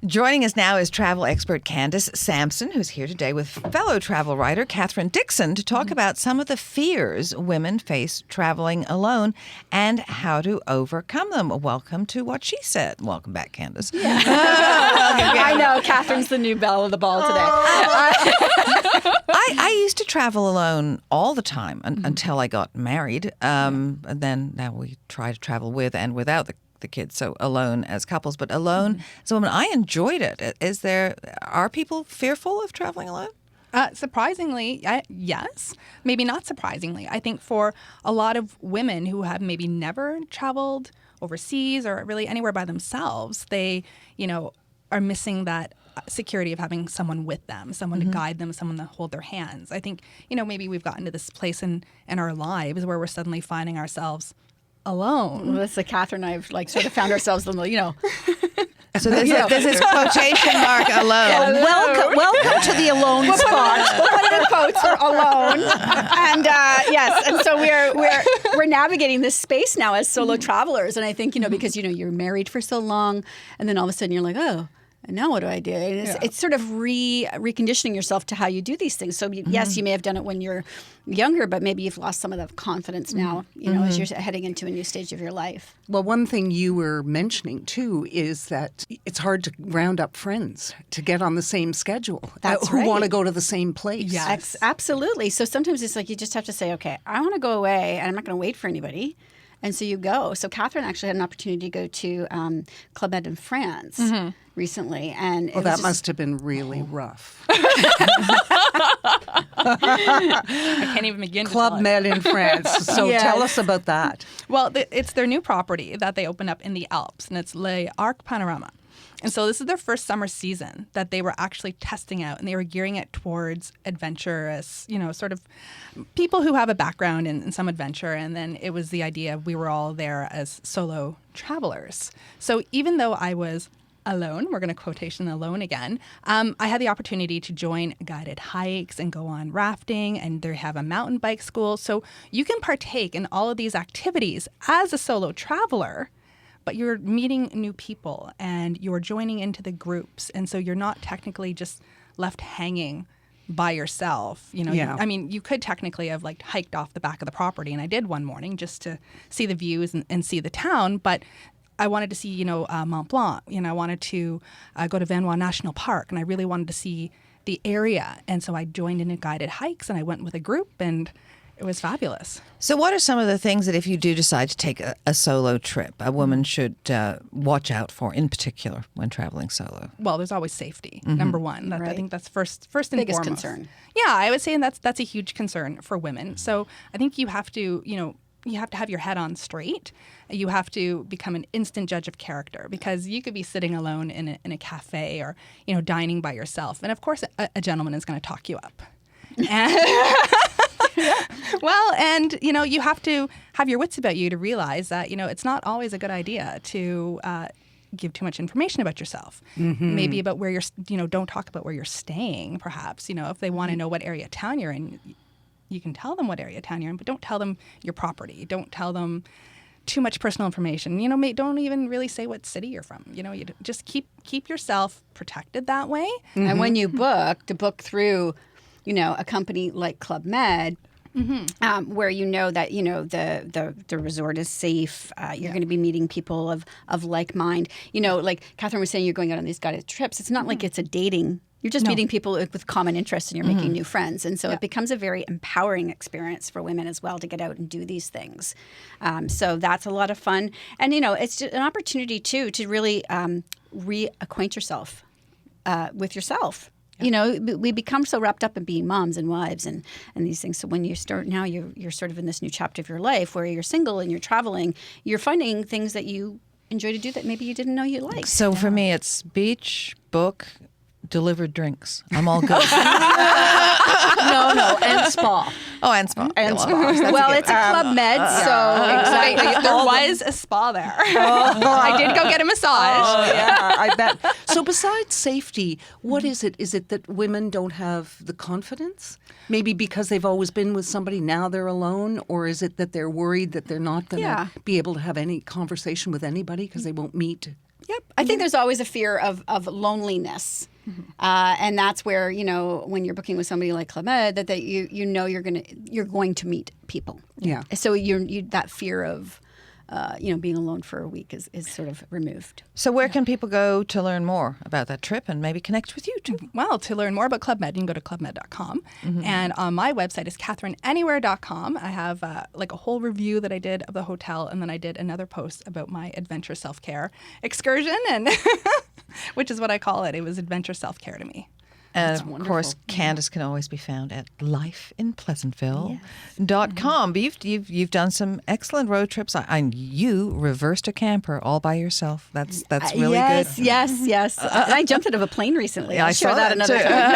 Joining us now is travel expert Candace Sampson, who's here today with fellow travel writer Catherine Dixon to talk about some of the fears women face traveling alone and how to overcome them. Welcome to What She Said. Welcome back, Candace. Yeah. I know. Catherine's the new belle of the ball today. I used to travel alone all the time until I got married. And then now we try to travel with and without the kids, so alone as couples, but alone as a woman. I enjoyed it. Are people fearful of traveling alone? Surprisingly, yes. Maybe not surprisingly. I think for a lot of women who have maybe never traveled overseas or really anywhere by themselves, they, are missing that security of having someone with them, someone to guide them, someone to hold their hands. I think, maybe we've gotten to this place in our lives where we're suddenly finding ourselves alone. Well, that's Catherine and I've sort of found ourselves in the, So this is quotation mark alone. Yeah, welcome to the alone spot. We'll put it in quotes for alone. And yes, and so we're navigating this space now as solo travelers. And I think, because, you're married for so long and then all of a sudden you're like, oh, and now what do I do? And it's sort of reconditioning yourself to how you do these things. So yes, you may have done it when you're younger, but maybe you've lost some of the confidence now, as you're heading into a new stage of your life. Well, one thing you were mentioning too is that it's hard to round up friends to get on the same schedule. That's who right. want to go to the same place. Yes. Absolutely. So sometimes it's like you just have to say, okay, I want to go away and I'm not going to wait for anybody. And so you go. So Catherine actually had an opportunity to go to Club Med in France recently. And Well, that must have been really rough. I can't even begin to Club tell it. Med in France. So Yes. tell us about that. Well, it's their new property that they opened up in the Alps, and it's Les Arcs Panorama. And so this is their first summer season that they were actually testing out, and they were gearing it towards adventurous, sort of people who have a background in some adventure. And then it was the idea we were all there as solo travelers. So even though I was alone, we're going to quotation alone again, I had the opportunity to join guided hikes and go on rafting, and they have a mountain bike school. So you can partake in all of these activities as a solo traveler, but you're meeting new people and you're joining into the groups. And so you're not technically just left hanging by yourself. Yeah. You could technically have hiked off the back of the property. And I did one morning just to see the views and see the town. But I wanted to see, Mont Blanc. I wanted to go to Van Wa National Park, and I really wanted to see the area. And so I joined in guided hikes, and I went with a group, and it was fabulous. So what are some of the things that if you do decide to take a solo trip, a woman should watch out for in particular when traveling solo? Well, there's always safety, number one. I Right. think that's first and Biggest foremost. concern. Yeah, I would say that's a huge concern for women. So I think you have to, you have to have your head on straight. You have to become an instant judge of character, because you could be sitting alone in a cafe or, dining by yourself. And of course, a gentleman is going to talk you up. And well, and, you have to have your wits about you to realize that, it's not always a good idea to give too much information about yourself. Maybe about where you're, don't talk about where you're staying, perhaps. If they want to know what area of town you're in, you can tell them what area of town you're in, but don't tell them your property. Don't tell them too much personal information. Don't even really say what city you're from. You just keep yourself protected that way. And when you book, to book through, a company like Club Med, where that the resort is safe. You're going to be meeting people of like mind. Like Catherine was saying, you're going out on these guided trips. It's not like it's a dating. You're just meeting people with common interests, and you're making new friends. And so it becomes a very empowering experience for women as well to get out and do these things. So that's a lot of fun. And, it's just an opportunity, too, to really reacquaint yourself with yourself. We become so wrapped up in being moms and wives and these things. So when you start now, you're sort of in this new chapter of your life where you're single and you're traveling. You're finding things that you enjoy to do that maybe you didn't know you liked. So for me, it's beach, book, delivered drinks. I'm all good. No, and spa. Oh, and spa. And Well, spa. Well, it's a Club Med, so Exactly. There was a spa there. I did go get a massage. Oh, yeah, I bet. So besides safety, what is it? Is it that women don't have the confidence? Maybe because they've always been with somebody, now they're alone? Or is it that they're worried that they're not going to be able to have any conversation with anybody because they won't meet Yep. I think there's always a fear of loneliness. And that's where, when you're booking with somebody like Club Med, that you know you're going to meet people. Yeah. So you that fear of being alone for a week is sort of removed. So where can people go to learn more about that trip and maybe connect with you too? Well, to learn more about Club Med, you can go to clubmed.com. And on my website is catherineanywhere.com. I have a whole review that I did of the hotel, and then I did another post about my adventure self-care excursion, and which is what I call it. It was adventure self-care to me. And of course, Candace can always be found at lifeinpleasantville.com. But you've done some excellent road trips. And you reversed a camper all by yourself. That's really good. Yes. And I jumped out of a plane recently. Yeah, I'll I share saw that another too. time.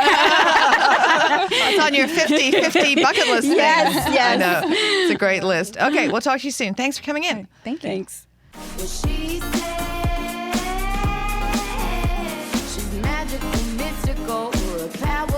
It's on your 50 bucket list. Yes. I know. It's a great list. Okay, we'll talk to you soon. Thanks for coming in. Thank you. Thanks. Well, she said she's magical, mystical, or a power